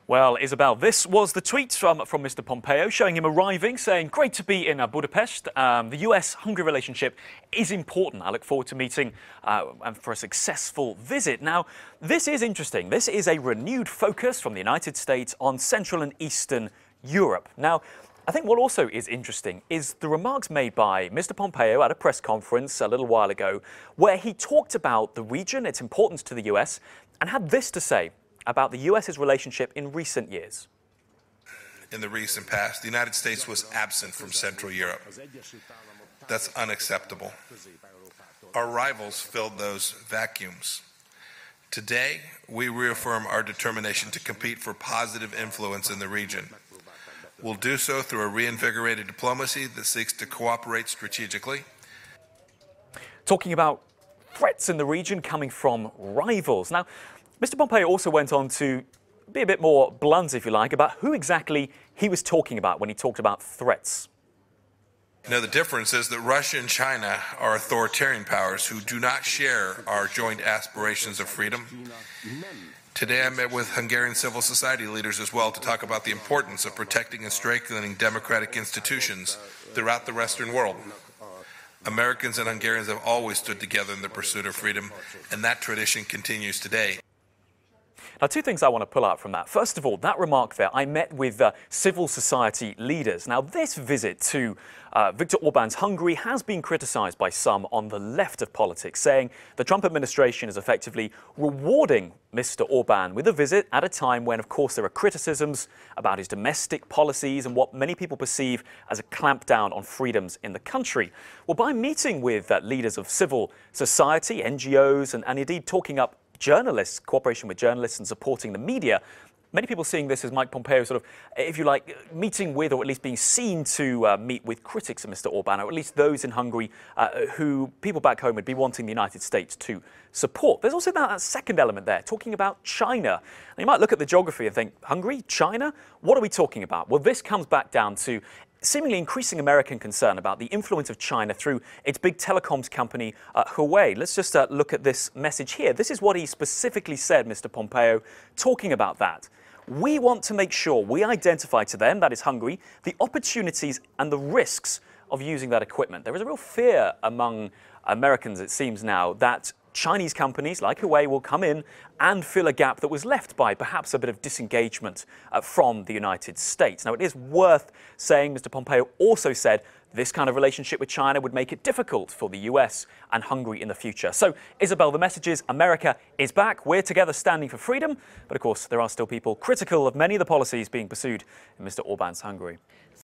Well, Isabel, this was the tweet from Mr. Pompeo showing him arriving, saying, great to be in Budapest. The US-Hungary relationship is important. I look forward to meeting and for a successful visit. Now, this is interesting. This is a renewed focus from the United States on Central and Eastern Europe. Now, I think what also is interesting is the remarks made by Mr. Pompeo at a press conference a little while ago, where he talked about the region, its importance to the US, and had this to say about the US's relationship in recent years. In the recent past, the United States was absent from Central Europe. That's unacceptable. Our rivals filled those vacuums. Today, we reaffirm our determination to compete for positive influence in the region. We'll do so through a reinvigorated diplomacy that seeks to cooperate strategically. Talking about threats in the region coming from rivals. Now, Mr. Pompeo also went on to be a bit more blunt, if you like, about who exactly he was talking about when he talked about threats. The difference is that Russia and China are authoritarian powers who do not share our joint aspirations of freedom. Today I met with Hungarian civil society leaders as well to talk about the importance of protecting and strengthening democratic institutions throughout the Western world. Americans and Hungarians have always stood together in the pursuit of freedom, and that tradition continues today. Now, two things I want to pull out from that. First of all, that remark there, I met with civil society leaders. Now, this visit to Viktor Orbán's Hungary has been criticised by some on the left of politics, saying the Trump administration is effectively rewarding Mr. Orbán with a visit at a time when, of course, there are criticisms about his domestic policies and what many people perceive as a clampdown on freedoms in the country. Well, by meeting with leaders of civil society, NGOs, and indeed talking up journalists, cooperation with journalists and supporting the media, many people seeing this as Mike Pompeo sort of, if you like, meeting with or at least being seen to meet with critics of Mr. Orbán, or at least those in Hungary who people back home would be wanting the United States to support. There's also that second element there, talking about China. And you might look at the geography and think, Hungary, China, what are we talking about? Well, this comes back down to seemingly increasing American concern about the influence of China through its big telecoms company, Huawei. Let's just look at this message here. This is what he specifically said, Mr. Pompeo, talking about that. We want to make sure we identify to them, that is Hungary, the opportunities and the risks of using that equipment. There is a real fear among Americans, it seems now, that Chinese companies like Huawei will come in and fill a gap that was left by perhaps a bit of disengagement from the United States. Now, it is worth saying, Mr. Pompeo also said this kind of relationship with China would make it difficult for the US and Hungary in the future. So, Isabel, the message is America is back. We're together standing for freedom. But of course, there are still people critical of many of the policies being pursued in Mr. Orbán's Hungary.